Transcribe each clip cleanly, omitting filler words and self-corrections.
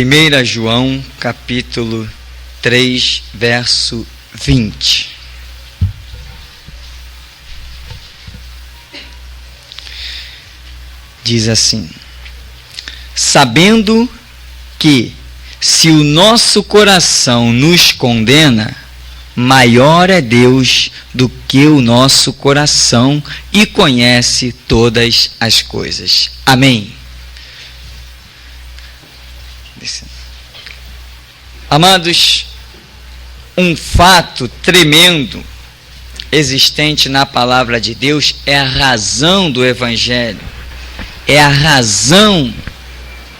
1 João, capítulo 3, verso 20. Diz assim: sabendo que, se o nosso coração nos condena, maior é Deus do que o nosso coração e conhece todas as coisas. Amém. Amados, um fato tremendo existente na palavra de Deus é a razão do Evangelho, é a razão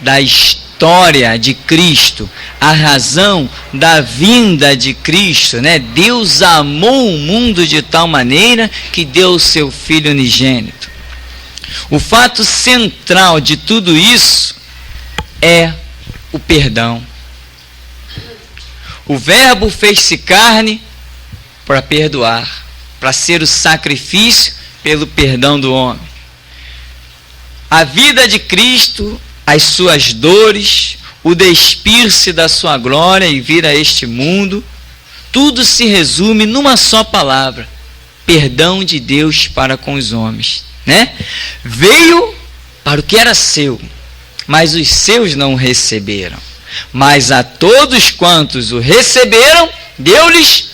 da história de Cristo, a razão da vinda de Cristo, né? Deus amou o mundo de tal maneira que deu o seu Filho unigênito. O fato central de tudo isso é o perdão. O Verbo fez-se carne para perdoar, para ser o sacrifício pelo perdão do homem. A vida de Cristo, as suas dores, o despir-se da sua glória e vir a este mundo, tudo se resume numa só palavra: perdão de Deus para com os homens, né? Veio para o que era seu, mas os seus não o receberam. Mas a todos quantos o receberam, deu-lhes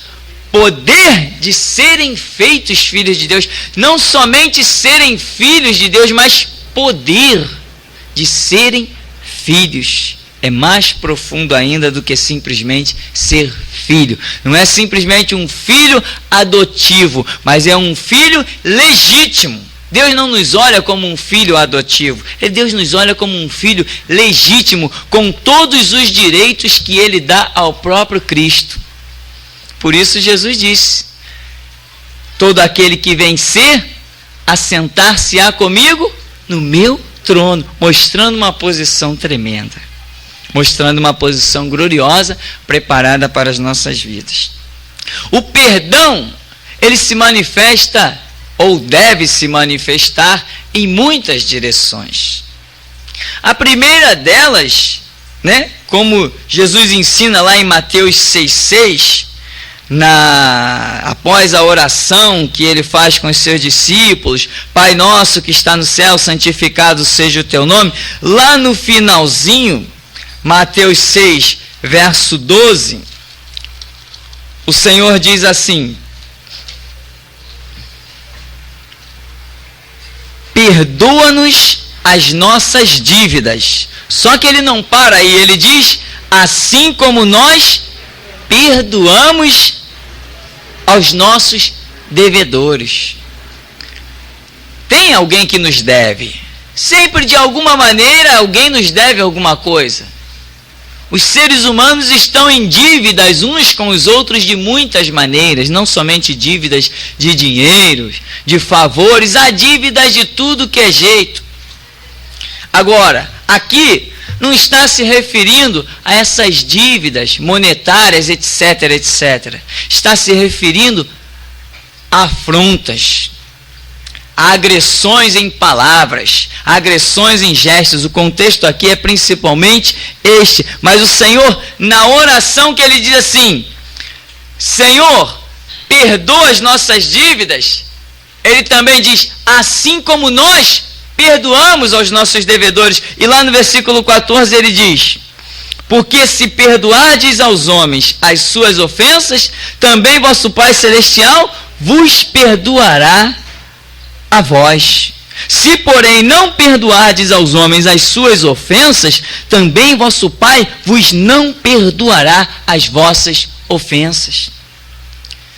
poder de serem feitos filhos de Deus. Não somente serem filhos de Deus, mas poder de serem filhos. É mais profundo ainda do que simplesmente ser filho. Não é simplesmente um filho adotivo, mas é um filho legítimo. Deus não nos olha como um filho adotivo. Deus nos olha como um filho legítimo, com todos os direitos que Ele dá ao próprio Cristo. Por isso Jesus disse: todo aquele que vencer, assentar-se-á comigo no meu trono, mostrando uma posição tremenda, mostrando uma posição gloriosa, preparada para as nossas vidas. O perdão, ele se manifesta, ou deve se manifestar, em muitas direções. A primeira delas, né, como Jesus ensina lá em Mateus 6,6, após a oração que ele faz com os seus discípulos: Pai nosso que está no céu, santificado seja o teu nome. Lá no finalzinho, Mateus 6, verso 12, o Senhor diz assim: perdoa-nos as nossas dívidas. Só que ele não para aí, ele diz: assim como nós perdoamos aos nossos devedores. Tem alguém que nos deve. Sempre, de alguma maneira, alguém nos deve alguma coisa. Os seres humanos estão em dívidas uns com os outros de muitas maneiras, não somente dívidas de dinheiro, de favores, há dívidas de tudo que é jeito. Agora, aqui não está se referindo a essas dívidas monetárias, etc, etc. Está se referindo a afrontas, a agressões em palavras, a agressões em gestos. O contexto aqui é principalmente este. Mas o Senhor, na oração que ele diz assim: Senhor, perdoa as nossas dívidas, ele também diz: assim como nós perdoamos aos nossos devedores. E lá no versículo 14 ele diz: porque se perdoardes aos homens as suas ofensas, também vosso Pai Celestial vos perdoará a vós. Se, porém, não perdoardes aos homens as suas ofensas, também vosso Pai vos não perdoará as vossas ofensas.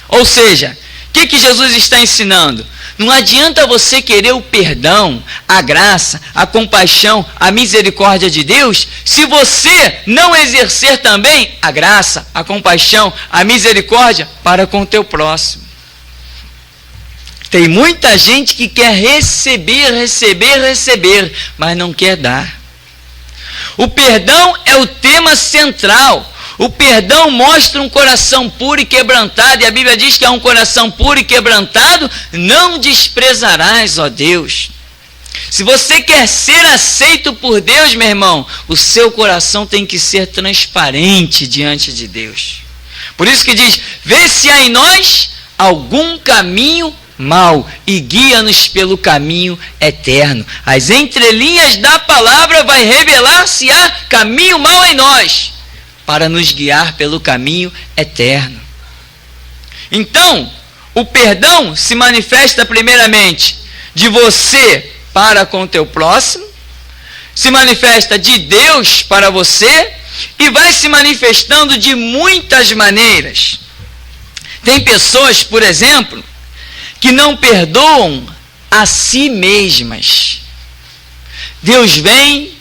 Ou seja, o que Jesus está ensinando? Não adianta você querer o perdão, a graça, a compaixão, a misericórdia de Deus, se você não exercer também a graça, a compaixão, a misericórdia para com o teu próximo. Tem muita gente que quer receber, mas não quer dar. O perdão é o tema central. O perdão mostra um coração puro e quebrantado, e a Bíblia diz que é um coração puro e quebrantado, não desprezarás, ó Deus. Se você quer ser aceito por Deus, meu irmão, o seu coração tem que ser transparente diante de Deus. Por isso que diz, vê se há em nós algum caminho mau e guia-nos pelo caminho eterno. As entrelinhas da palavra vai revelar se há caminho mau em nós, para nos guiar pelo caminho eterno. Então, o perdão se manifesta primeiramente de você para com o teu próximo, se manifesta de Deus para você e vai se manifestando de muitas maneiras. Tem pessoas, por exemplo, que não perdoam a si mesmas. Deus vem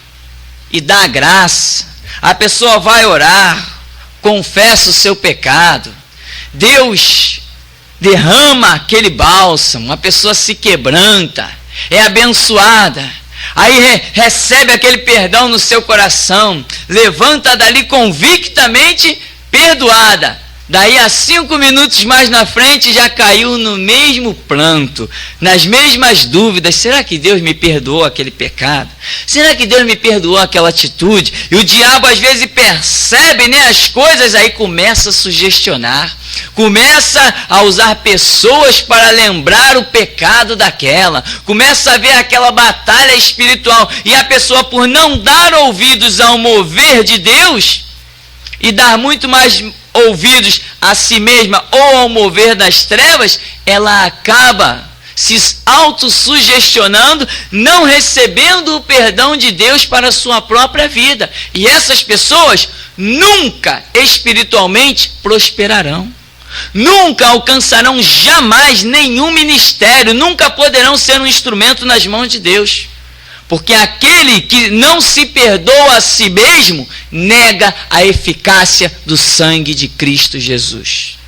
e dá a graça. A pessoa vai orar, confessa o seu pecado. Deus derrama aquele bálsamo, a pessoa se quebranta, é abençoada. Aí recebe aquele perdão no seu coração, levanta dali convictamente perdoada. Daí a 5 minutos mais na frente já caiu no mesmo pranto, nas mesmas dúvidas. Será que Deus me perdoou aquele pecado? Será que Deus me perdoou aquela atitude? E o diabo às vezes percebe, né, as coisas, aí começa a sugestionar. Começa a usar pessoas para lembrar o pecado daquela. Começa a ver aquela batalha espiritual. E a pessoa, por não dar ouvidos ao mover de Deus e dar muito mais ouvidos a si mesma ou ao mover das trevas, ela acaba se autossugestionando, não recebendo o perdão de Deus para a sua própria vida. E essas pessoas nunca espiritualmente prosperarão. Nunca alcançarão jamais nenhum ministério, nunca poderão ser um instrumento nas mãos de Deus. Porque aquele que não se perdoa a si mesmo, nega a eficácia do sangue de Cristo Jesus.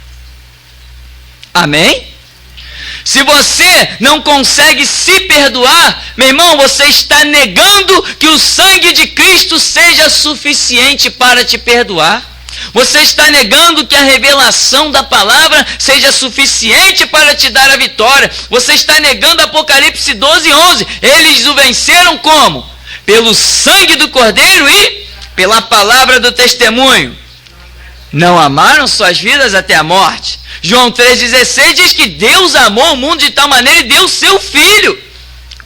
Amém? Se você não consegue se perdoar, meu irmão, você está negando que o sangue de Cristo seja suficiente para te perdoar. Você está negando que a revelação da palavra seja suficiente para te dar a vitória. Você está negando Apocalipse 12:11. Eles o venceram como? Pelo sangue do Cordeiro e pela palavra do testemunho. Não amaram suas vidas até a morte. João 3,16 diz que Deus amou o mundo de tal maneira e deu seu Filho,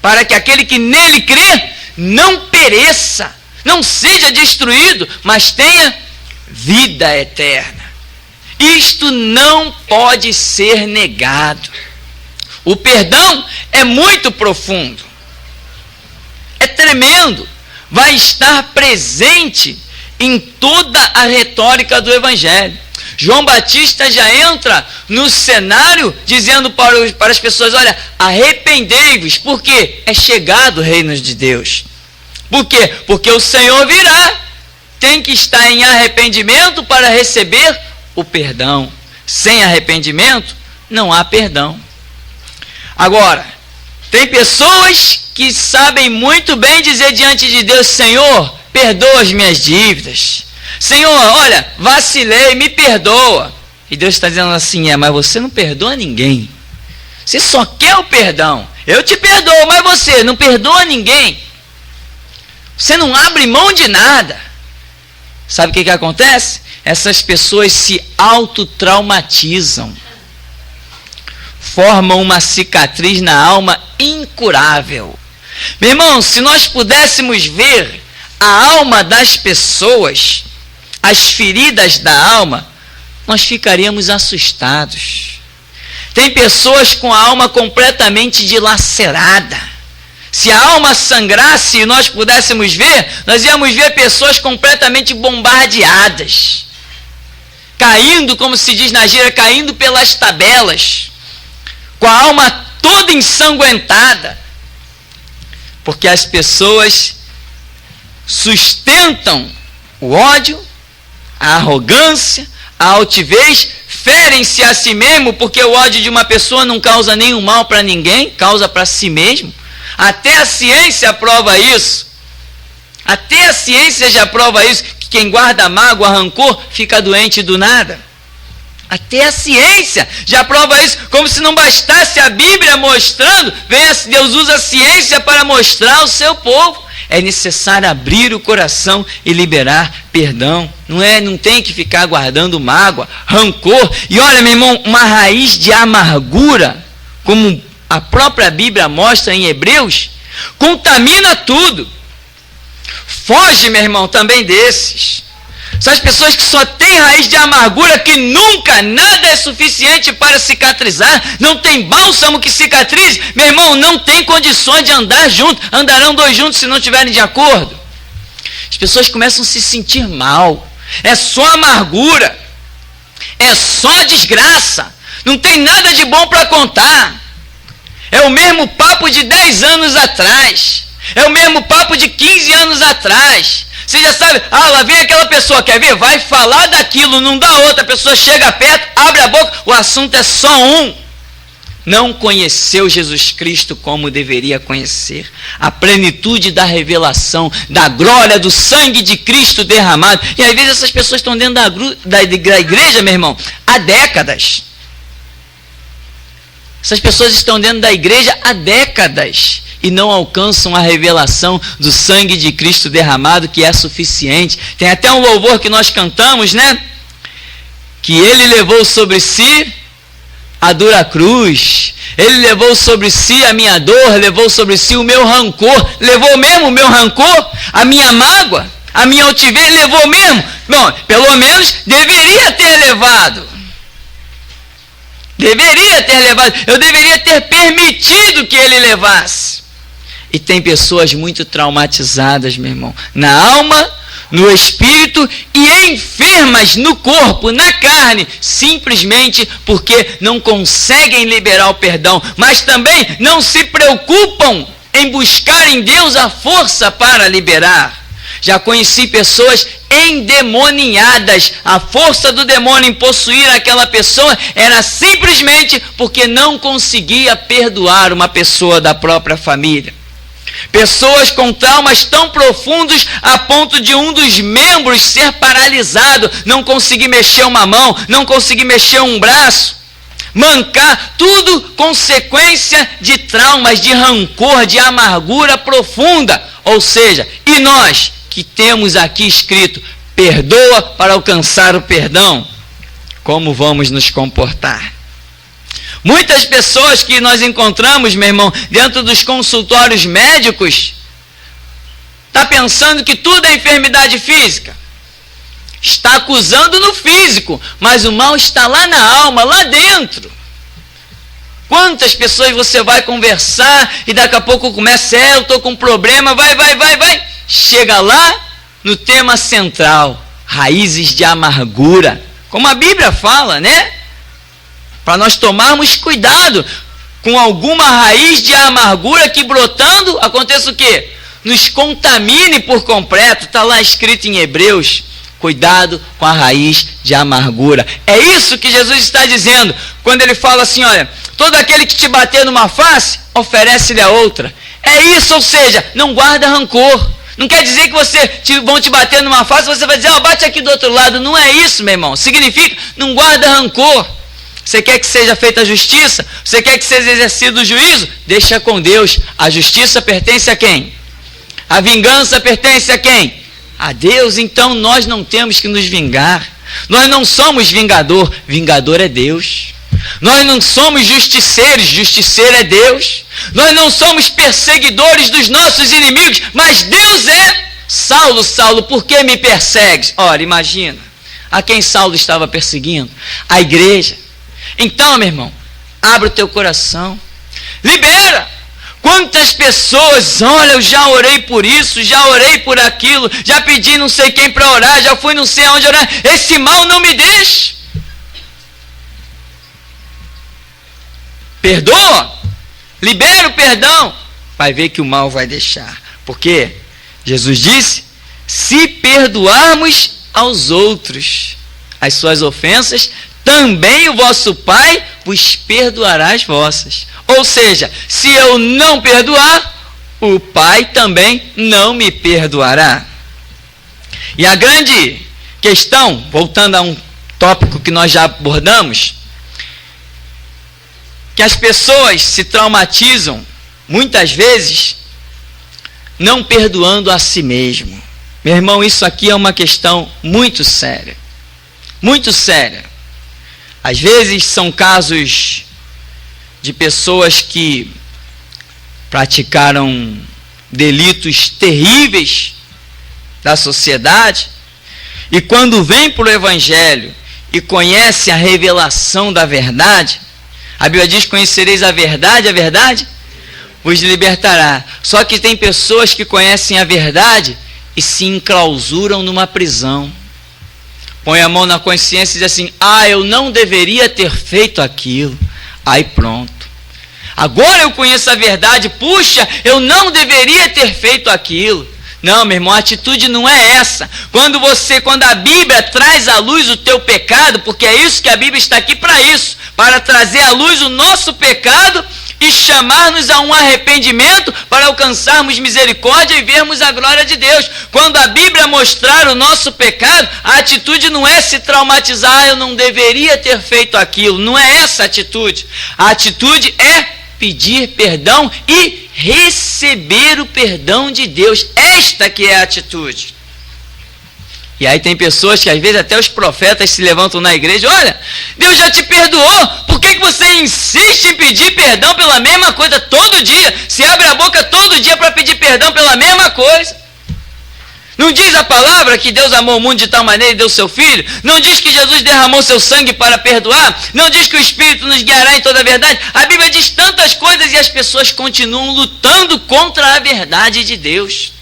para que aquele que nele crê não pereça, não seja destruído, mas tenha vida eterna. Isto não pode ser negado. O perdão é muito profundo, é tremendo, vai estar presente em toda a retórica do Evangelho. João Batista já entra no cenário dizendo para as pessoas, olha, arrependei-vos, porque é chegado o reino de Deus. Por quê? Porque o Senhor virá. Tem que estar em arrependimento para receber o perdão. Sem arrependimento, não há perdão. Agora, tem pessoas que sabem muito bem dizer diante de Deus, Senhor, perdoa as minhas dívidas. Senhor, olha, vacilei, me perdoa. E Deus está dizendo assim, mas você não perdoa ninguém. Você só quer o perdão. Eu te perdoo, mas você não perdoa ninguém. Você não abre mão de nada. Sabe o que acontece? Essas pessoas se autotraumatizam, formam uma cicatriz na alma incurável. Meu irmão, se nós pudéssemos ver a alma das pessoas, as feridas da alma, nós ficaríamos assustados. Tem pessoas com a alma completamente dilacerada. Se a alma sangrasse e nós pudéssemos ver, nós íamos ver pessoas completamente bombardeadas, caindo, como se diz na gíria, caindo pelas tabelas, com a alma toda ensanguentada, porque as pessoas sustentam o ódio, a arrogância, a altivez, ferem-se a si mesmo, porque o ódio de uma pessoa não causa nenhum mal para ninguém, causa para si mesmo. Até a ciência prova isso. Até a ciência já prova isso, que quem guarda mágoa, rancor, fica doente do nada. Até a ciência já prova isso, como se não bastasse a Bíblia mostrando, Deus usa a ciência para mostrar ao seu povo. É necessário abrir o coração e liberar perdão. Não tem que ficar guardando mágoa, rancor. E olha, meu irmão, uma raiz de amargura, como a própria Bíblia mostra em Hebreus, contamina tudo. Foge, meu irmão, também desses. Essas pessoas que só têm raiz de amargura, que nunca nada é suficiente para cicatrizar, não tem bálsamo que cicatrize, meu irmão, não tem condições de andar junto. Andarão dois juntos se não estiverem de acordo. As pessoas começam a se sentir mal. É só amargura, é só desgraça, não tem nada de bom para contar. É o mesmo papo de 10 anos atrás, é o mesmo papo de 15 anos atrás. Você já sabe, lá vem aquela pessoa, quer ver? Vai falar daquilo, não dá outra. A pessoa chega perto, abre a boca, o assunto é só um. Não conheceu Jesus Cristo como deveria conhecer. A plenitude da revelação, da glória, do sangue de Cristo derramado. E às vezes essas pessoas estão dentro da igreja, meu irmão, há décadas. Essas pessoas estão dentro da igreja há décadas e não alcançam a revelação do sangue de Cristo derramado, que é suficiente. Tem até um louvor que nós cantamos, né? Que ele levou sobre si a dura cruz, ele levou sobre si a minha dor, levou sobre si o meu rancor. Levou mesmo o meu rancor, a minha mágoa, a minha altivez, levou mesmo? Bom, pelo menos deveria ter levado. Deveria ter levado, eu deveria ter permitido que ele levasse. E tem pessoas muito traumatizadas, meu irmão, na alma, no espírito e enfermas no corpo, na carne, simplesmente porque não conseguem liberar o perdão, mas também não se preocupam em buscar em Deus a força para liberar. Já conheci pessoas endemoniadas. A força do demônio em possuir aquela pessoa era simplesmente porque não conseguia perdoar uma pessoa da própria família. Pessoas com traumas tão profundos a ponto de um dos membros ser paralisado, não conseguir mexer uma mão, não conseguir mexer um braço, mancar, tudo consequência de traumas, de rancor, de amargura profunda. Ou seja, e nós que temos aqui escrito, perdoa para alcançar o perdão, como vamos nos comportar? Muitas pessoas que nós encontramos, meu irmão, dentro dos consultórios médicos, está pensando que tudo é enfermidade física. Está acusando no físico, mas o mal está lá na alma, lá dentro. Quantas pessoas você vai conversar e daqui a pouco começa, eu estou com um problema, vai. Chega lá no tema central, raízes de amargura. Como a Bíblia fala, né? Para nós tomarmos cuidado com alguma raiz de amargura que brotando, aconteça o quê? Nos contamine por completo. Está lá escrito em Hebreus, cuidado com a raiz de amargura. É isso que Jesus está dizendo, quando ele fala assim, olha, todo aquele que te bater numa face, oferece-lhe a outra. É isso, ou seja, não guarda rancor. Não quer dizer que vão te bater numa face, você vai dizer, bate aqui do outro lado. Não é isso, meu irmão. Significa, não guarda rancor. Você quer que seja feita a justiça? Você quer que seja exercido o juízo? Deixa com Deus. A justiça pertence a quem? A vingança pertence a quem? A Deus. Então nós não temos que nos vingar. Nós não somos vingador. Vingador é Deus. Nós não somos justiceiros. Justiceiro é Deus. Nós não somos perseguidores dos nossos inimigos. Mas Deus é. Saulo, Saulo, por que me persegues? Ora, imagina. A quem Saulo estava perseguindo? A igreja. Então, meu irmão, abre o teu coração, libera. Quantas pessoas, olha, eu já orei por isso, já orei por aquilo, já pedi não sei quem para orar, já fui não sei aonde orar, esse mal não me deixa. Perdoa, libera o perdão, vai ver que o mal vai deixar. Porque Jesus disse, se perdoarmos aos outros as suas ofensas, também o vosso Pai vos perdoará as vossas. Ou seja, se eu não perdoar, o Pai também não me perdoará. E a grande questão, voltando a um tópico que nós já abordamos, que as pessoas se traumatizam, muitas vezes, não perdoando a si mesmo. Meu irmão, isso aqui é uma questão muito séria. Muito séria. Às vezes são casos de pessoas que praticaram delitos terríveis da sociedade, e quando vêm para o Evangelho e conhecem a revelação da verdade, a Bíblia diz: conhecereis a verdade vos libertará. Só que tem pessoas que conhecem a verdade e se enclausuram numa prisão. Põe a mão na consciência e diz assim: eu não deveria ter feito aquilo. Aí pronto. Agora eu conheço a verdade, puxa, eu não deveria ter feito aquilo. Não, meu irmão, a atitude não é essa. Quando a Bíblia traz à luz o teu pecado, porque é isso que a Bíblia está aqui para isso, para trazer à luz o nosso pecado e chamar-nos a um arrependimento para alcançarmos misericórdia e vermos a glória de Deus. Quando a Bíblia mostrar o nosso pecado, a atitude não é se traumatizar: eu não deveria ter feito aquilo. Não é essa a atitude. A atitude é pedir perdão e receber o perdão de Deus. Esta que é a atitude. E aí tem pessoas que às vezes até os profetas se levantam na igreja: olha, Deus já te perdoou, por que você insiste em pedir perdão pela mesma coisa todo dia? Se abre a boca todo dia para pedir perdão pela mesma coisa. Não diz a palavra que Deus amou o mundo de tal maneira e deu seu Filho? Não diz que Jesus derramou seu sangue para perdoar? Não diz que o Espírito nos guiará em toda a verdade? A Bíblia diz tantas coisas e as pessoas continuam lutando contra a verdade de Deus.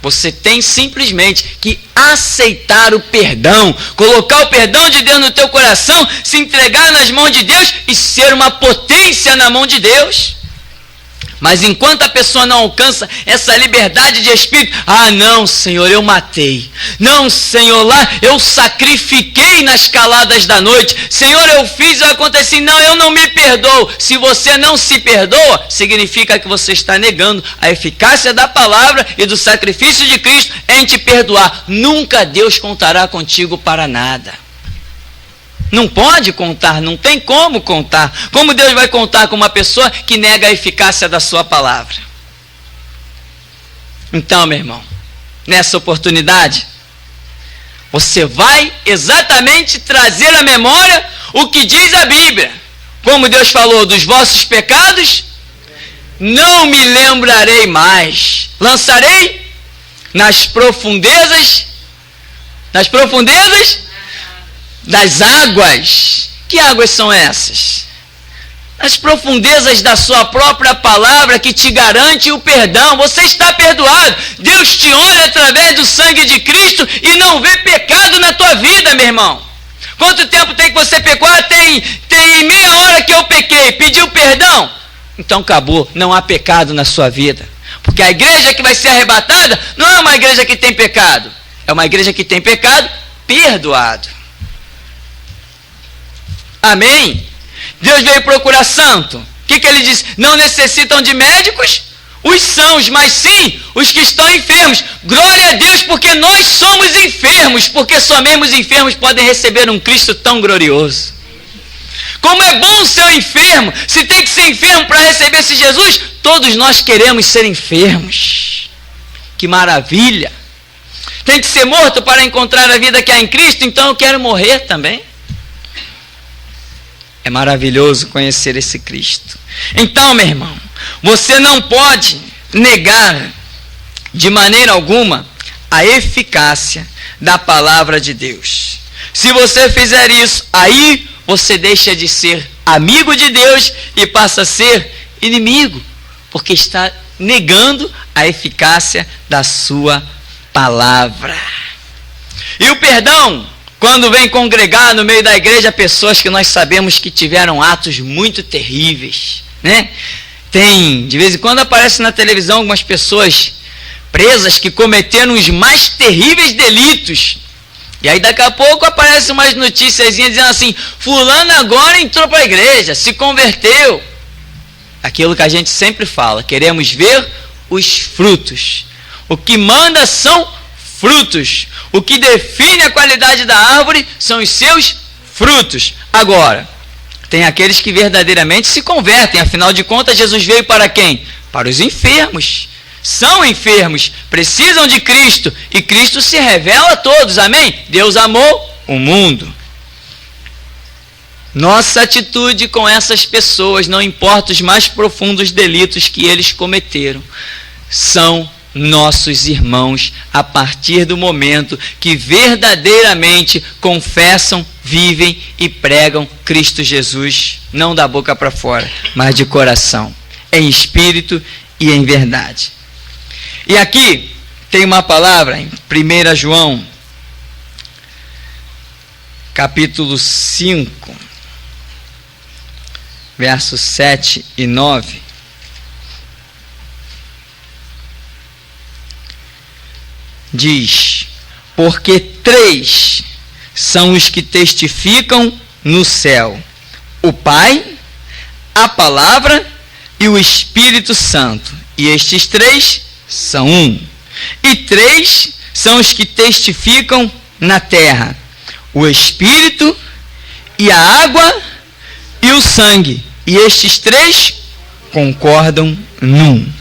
Você tem simplesmente que aceitar o perdão, colocar o perdão de Deus no teu coração, se entregar nas mãos de Deus e ser uma potência na mão de Deus. Mas enquanto a pessoa não alcança essa liberdade de espírito: não, Senhor, eu matei. Não, Senhor, lá eu sacrifiquei nas caladas da noite. Senhor, eu fiz, eu aconteci. Não, eu não me perdoo. Se você não se perdoa, significa que você está negando a eficácia da palavra e do sacrifício de Cristo em te perdoar. Nunca Deus contará contigo para nada. Não pode contar, não tem como contar. Como Deus vai contar com uma pessoa que nega a eficácia da sua palavra? Então, meu irmão, nessa oportunidade, você vai exatamente trazer à memória o que diz a Bíblia. Como Deus falou: dos vossos pecados não me lembrarei mais. Lançarei nas profundezas das águas. Que águas são essas? As profundezas da sua própria palavra, que te garante o perdão. Você está perdoado. Deus te olha através do sangue de Cristo e não vê pecado na tua vida, meu irmão. Quanto tempo tem que você pecou? Tem meia hora que eu pequei. Pediu perdão? Então acabou. Não há pecado na sua vida. Porque a igreja que vai ser arrebatada não é uma igreja que tem pecado. É uma igreja que tem pecado perdoado. Amém? Deus veio procurar santo. O que ele diz? Não necessitam de médicos os sãos, mas sim os que estão enfermos. Glória a Deus, porque nós somos enfermos, porque somente os enfermos podem receber um Cristo tão glorioso. Como é bom ser enfermo. Se tem que ser enfermo para receber esse Jesus, todos nós queremos ser enfermos. Que maravilha. Tem que ser morto para encontrar a vida que há em Cristo, então eu quero morrer também. É maravilhoso conhecer esse Cristo. Então, meu irmão, você não pode negar de maneira alguma a eficácia da palavra de Deus. Se você fizer isso, aí você deixa de ser amigo de Deus e passa a ser inimigo, porque está negando a eficácia da sua palavra. E o perdão, quando vem congregar no meio da igreja pessoas que nós sabemos que tiveram atos muito terríveis, né? De vez em quando aparece na televisão algumas pessoas presas que cometeram os mais terríveis delitos. E aí daqui a pouco aparecem umas noticiazinhas dizendo assim: fulano agora entrou para a igreja, se converteu. Aquilo que a gente sempre fala, queremos ver os frutos. O que manda são frutos. O que define a qualidade da árvore são os seus frutos. Agora, tem aqueles que verdadeiramente se convertem. Afinal de contas, Jesus veio para quem? Para os enfermos. São enfermos, precisam de Cristo, e Cristo se revela a todos, amém? Deus amou o mundo. Nossa atitude com essas pessoas, não importa os mais profundos delitos que eles cometeram, são nossos irmãos a partir do momento que verdadeiramente confessam, vivem e pregam Cristo Jesus, não da boca para fora, mas de coração, em espírito e em verdade. E aqui tem uma palavra em 1 João, capítulo 5, versos 7 e 9. Diz: porque 3 são os que testificam no céu: o Pai, a Palavra e o Espírito Santo. E estes 3 são um. E 3 são os que testificam na terra: o Espírito e a água e o sangue. E estes 3 concordam num.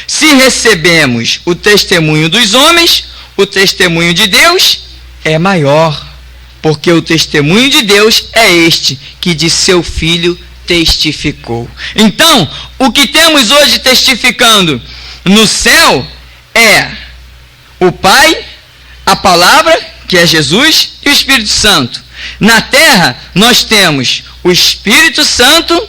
Se recebemos o testemunho dos homens, o testemunho de Deus é maior, porque o testemunho de Deus é este, que de seu Filho testificou. Então, o que temos hoje testificando no céu é o Pai, a Palavra, que é Jesus, e o Espírito Santo. Na terra, nós temos o Espírito Santo,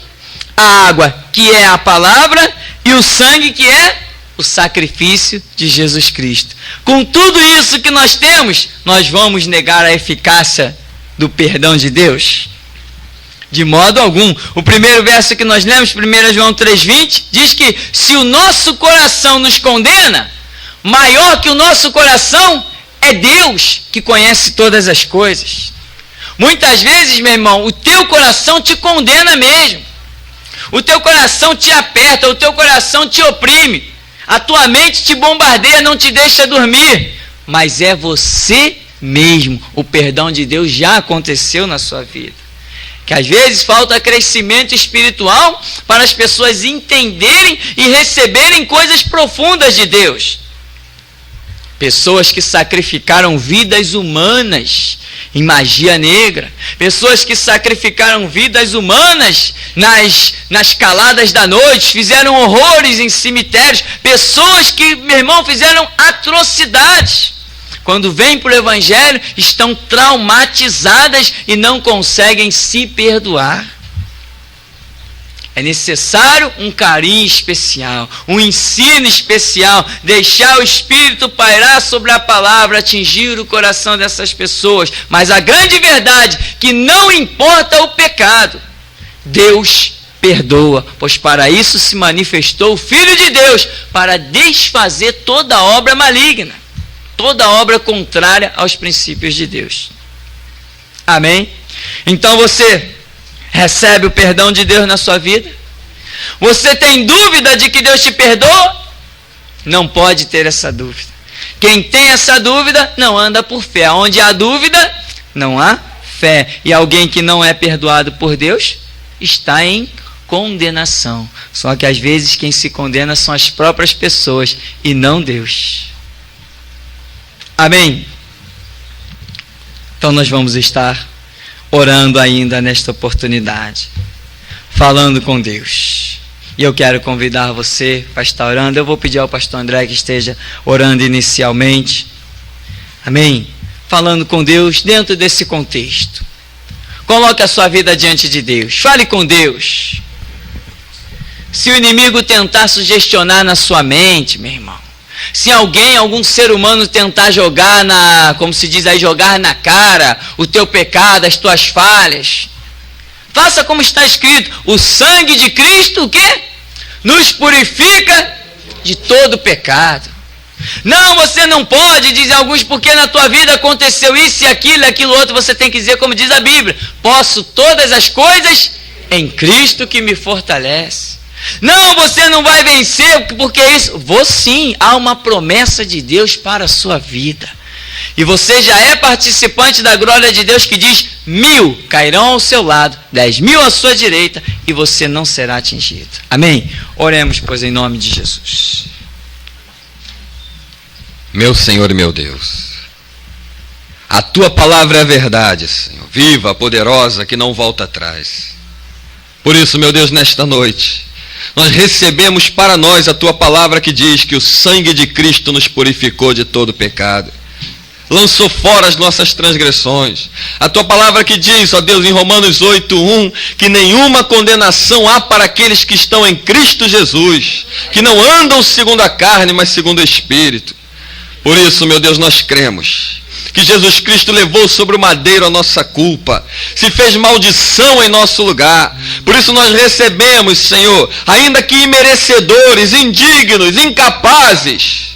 a água, que é a Palavra, e o sangue, que é o sacrifício de Jesus Cristo. Com tudo isso que nós temos, nós vamos negar a eficácia do perdão de Deus? De modo algum. O primeiro verso que nós lemos, 1 João 3,20, diz que se o nosso coração nos condena, maior que o nosso coração é Deus, que conhece todas as coisas. Muitas vezes, meu irmão, o teu coração te condena mesmo. O teu coração te aperta, o teu coração te oprime. A tua mente te bombardeia, não te deixa dormir. Mas é você mesmo. O perdão de Deus já aconteceu na sua vida. Que às vezes falta crescimento espiritual para as pessoas entenderem e receberem coisas profundas de Deus. Pessoas que sacrificaram vidas humanas em magia negra. Pessoas que sacrificaram vidas humanas nas caladas da noite. Fizeram horrores em cemitérios. Pessoas que, meu irmão, fizeram atrocidades. Quando vêm para o Evangelho, estão traumatizadas e não conseguem se perdoar. É necessário um carinho especial, um ensino especial, deixar o Espírito pairar sobre a palavra, atingir o coração dessas pessoas. Mas a grande verdade é que não importa o pecado, Deus perdoa, pois para isso se manifestou o Filho de Deus, para desfazer toda obra maligna, toda obra contrária aos princípios de Deus. Amém? Então você recebe o perdão de Deus na sua vida? Você tem dúvida de que Deus te perdoa? Não pode ter essa dúvida. Quem tem essa dúvida não anda por fé. Onde há dúvida, não há fé. E alguém que não é perdoado por Deus está em condenação. Só que às vezes quem se condena são as próprias pessoas e não Deus. Amém? Então nós vamos estar orando ainda nesta oportunidade, falando com Deus. E eu quero convidar você para estar orando. Eu vou pedir ao pastor André que esteja orando inicialmente. Amém? Falando com Deus dentro desse contexto. Coloque a sua vida diante de Deus. Fale com Deus. Se o inimigo tentar sugestionar na sua mente, meu irmão, se algum ser humano tentar jogar como se diz aí, jogar na cara o teu pecado, as tuas falhas, faça como está escrito: o sangue de Cristo, o quê? Nos purifica de todo pecado. Não, você não pode, dizem alguns, porque na tua vida aconteceu isso e aquilo outro. Você tem que dizer como diz a Bíblia: posso todas as coisas em Cristo que me fortalece. Não, você não vai vencer, porque isso... Vou sim, há uma promessa de Deus para a sua vida. E você já é participante da glória de Deus que diz: 1000 cairão ao seu lado, 10.000 à sua direita, e você não será atingido. Amém? Oremos, pois, em nome de Jesus. Meu Senhor e meu Deus, a tua palavra é a verdade, Senhor, viva, poderosa, que não volta atrás. Por isso, meu Deus, nesta noite, nós recebemos para nós a tua palavra que diz que o sangue de Cristo nos purificou de todo pecado, lançou fora as nossas transgressões. A tua palavra que diz, ó Deus, em Romanos 8:1, que nenhuma condenação há para aqueles que estão em Cristo Jesus, que não andam segundo a carne, mas segundo o Espírito. Por isso, meu Deus, nós cremos que Jesus Cristo levou sobre o madeiro a nossa culpa, se fez maldição em nosso lugar. Por isso nós recebemos, Senhor, ainda que imerecedores, indignos, incapazes,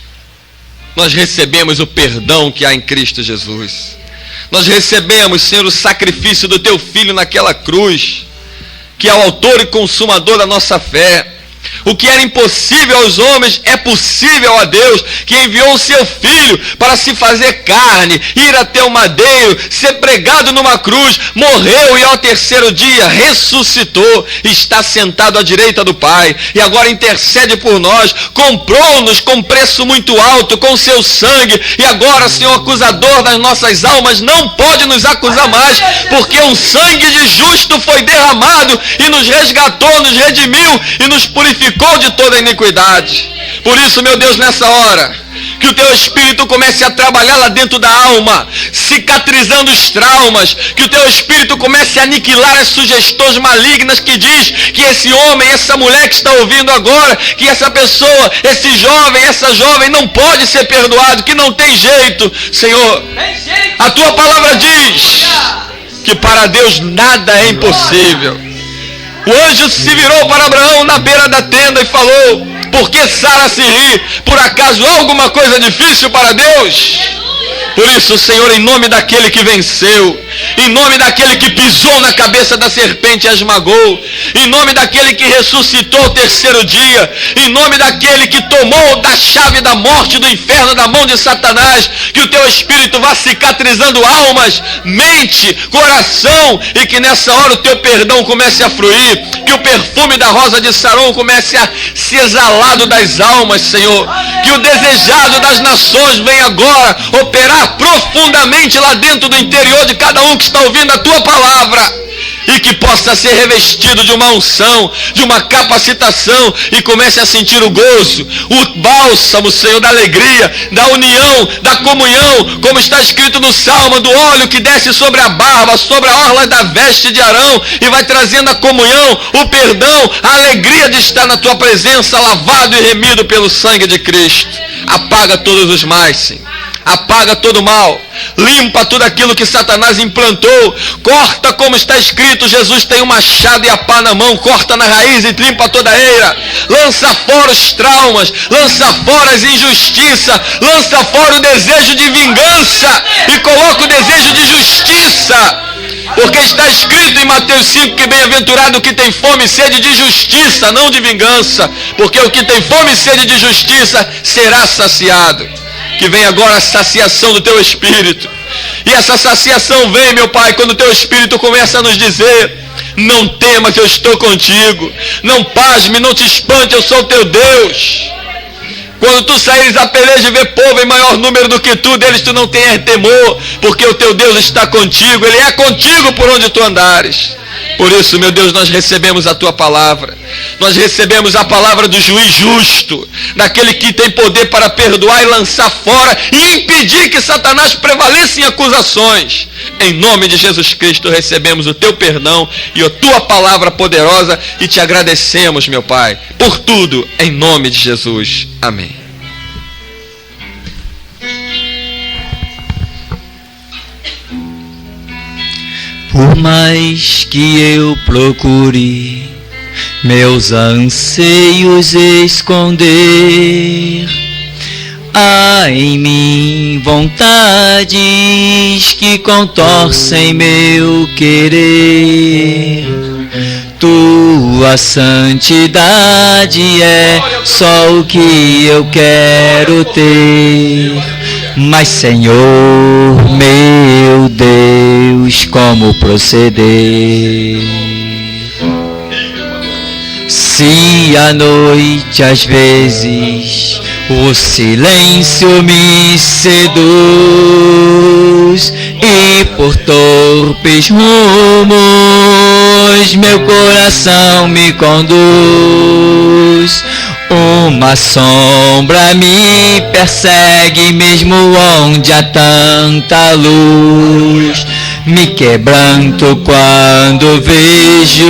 nós recebemos o perdão que há em Cristo Jesus. Nós recebemos, Senhor, o sacrifício do teu Filho naquela cruz, que é o autor e consumador da nossa fé. O que era impossível aos homens é possível a Deus, que enviou o seu Filho para se fazer carne, ir até o madeiro, ser pregado numa cruz, morreu e ao terceiro dia ressuscitou, está sentado à direita do Pai e agora intercede por nós, comprou-nos com preço muito alto, com seu sangue, e agora, Senhor, acusador das nossas almas, não pode nos acusar mais, porque um sangue de justo foi derramado e nos resgatou, nos redimiu e nos purificou de toda a iniquidade. Por isso, meu Deus, nessa hora, que o teu Espírito comece a trabalhar lá dentro da alma, cicatrizando os traumas, que o teu Espírito comece a aniquilar as sugestões malignas que diz que esse homem, essa mulher que está ouvindo agora, que essa pessoa, esse jovem, essa jovem não pode ser perdoado, que não tem jeito. Senhor, a tua palavra diz que para Deus nada é impossível. O anjo se virou para Abraão na beira da tenda e falou: por que Sara se ri? Por acaso há alguma coisa difícil para Deus? Por isso, Senhor, em nome daquele que venceu, em nome daquele que pisou na cabeça da serpente e a esmagou, em nome daquele que ressuscitou ao terceiro dia, em nome daquele que tomou da chave da morte do inferno da mão de Satanás, que o teu Espírito vá cicatrizando almas, mente, coração, e que nessa hora o teu perdão comece a fluir, que o perfume da rosa de Saron comece a se exalado das almas, Senhor, que o desejado das nações venha agora operar profundamente lá dentro do interior de cada um que está ouvindo a tua palavra, e que possa ser revestido de uma unção, de uma capacitação, e comece a sentir o gozo, o bálsamo, Senhor, da alegria, da união, da comunhão, como está escrito no Salmo, do óleo que desce sobre a barba, sobre a orla da veste de Arão, e vai trazendo a comunhão, o perdão, a alegria de estar na tua presença, lavado e remido pelo sangue de Cristo. Apaga todos os mais, Senhor. Apaga todo o mal, limpa tudo aquilo que Satanás implantou, corta como está escrito, Jesus tem um machado e a pá na mão, corta na raiz e limpa toda a eira, lança fora os traumas, lança fora as injustiças, lança fora o desejo de vingança e coloca o desejo de justiça, porque está escrito em Mateus 5 que bem-aventurado o que tem fome e sede de justiça, não de vingança, porque o que tem fome e sede de justiça será saciado. Que vem agora a saciação do teu Espírito. E essa saciação vem, meu Pai, quando o teu Espírito começa a nos dizer: não tema que eu estou contigo. Não pasme, não te espante, eu sou o teu Deus. Quando tu saíres a peleja e ver povo em maior número do que tu, deles tu não tenhas temor, porque o teu Deus está contigo, Ele é contigo por onde tu andares. Por isso, meu Deus, nós recebemos a tua palavra, nós recebemos a palavra do juiz justo, daquele que tem poder para perdoar e lançar fora e impedir que Satanás prevaleça em acusações. Em nome de Jesus Cristo recebemos o teu perdão e a tua palavra poderosa e te agradecemos, meu Pai, por tudo, em nome de Jesus. Amém. Por mais que eu procure meus anseios esconder, há em mim vontades que contorcem meu querer. Tua santidade é só o que eu quero ter. Mas, Senhor, meu Deus, como proceder? Se à noite às vezes o silêncio me seduz e por torpes rumos meu coração me conduz, uma sombra me persegue mesmo onde há tanta luz, me quebranto quando vejo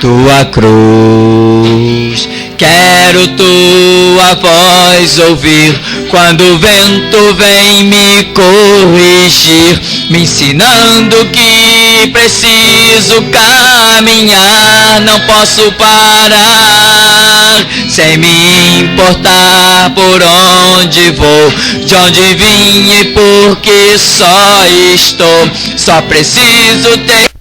tua cruz. Quero tua voz ouvir quando o vento vem me corrigir, me ensinando que preciso caminhar, não posso parar, sem me importar por onde vou, de onde vim e por que só estou. Só preciso ter